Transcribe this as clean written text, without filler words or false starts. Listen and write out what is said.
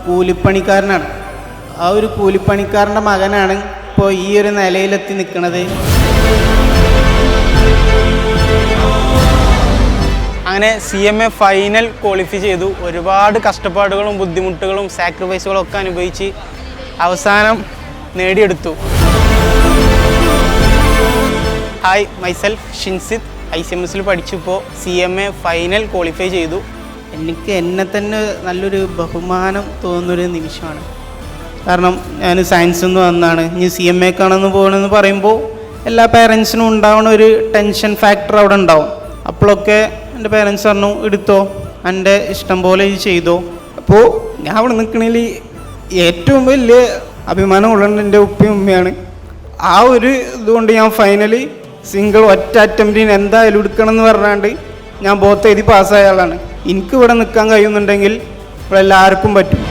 കൂലിപ്പണിക്കാരനാണ്. ആ ഒരു കൂലിപ്പണിക്കാരൻ്റെ മകനാണ് ഇപ്പോൾ ഈ ഒരു നിലയിലെത്തി നിൽക്കുന്നത്. അങ്ങനെ CMA ഫൈനൽ ക്വാളിഫൈ ചെയ്തു. ഒരുപാട് കഷ്ടപ്പാടുകളും ബുദ്ധിമുട്ടുകളും സാക്രിഫൈസുകളും ഒക്കെ അനുഭവിച്ച് അവസാനം നേടിയെടുത്തു. Hi, myself Shinsith. ICMS പഠിച്ചപ്പോൾ CMA ഫൈനൽ ക്വാളിഫൈ ചെയ്തു. എനിക്ക് എന്നെ തന്നെ നല്ലൊരു ബഹുമാനം തോന്നുന്നൊരു നിമിഷമാണ്. കാരണം ഞാൻ സയൻസിൽ നിന്ന് വന്നതാണ്. ഇനി CMAക്കാണെന്ന് പോകണമെന്ന് പറയുമ്പോൾ എല്ലാ പേരൻസിനും ഉണ്ടാവുന്ന ഒരു ടെൻഷൻ ഫാക്ടർ അവിടെ ഉണ്ടാവും. അപ്പോഴൊക്കെ എൻ്റെ പേരൻസ് പറഞ്ഞു, എടുത്തോ, എൻ്റെ ഇഷ്ടം പോലെ ഇത് ചെയ്തോ. അപ്പോൾ ഞാൻ അവിടെ നിൽക്കണതിൽ ഏറ്റവും വലിയ അഭിമാനമുള്ളത് എൻ്റെ ഉപ്പയും ഉമ്മയാണ്. ആ ഒരു ഇതുകൊണ്ട് ഞാൻ ഫൈനലി സിംഗിൾ ഒറ്റ അറ്റംപ്റ്റിന് എന്തായാലും എടുക്കണം എന്ന് പറഞ്ഞാണ്ട് ഞാൻ ബോത്ത് എഴുതി പാസ്സായ ആളാണ്. എനിക്ക് ഇവിടെ നിൽക്കാൻ കഴിയുന്നുണ്ടെങ്കിൽ ഇവിടെ എല്ലാവർക്കും പറ്റും.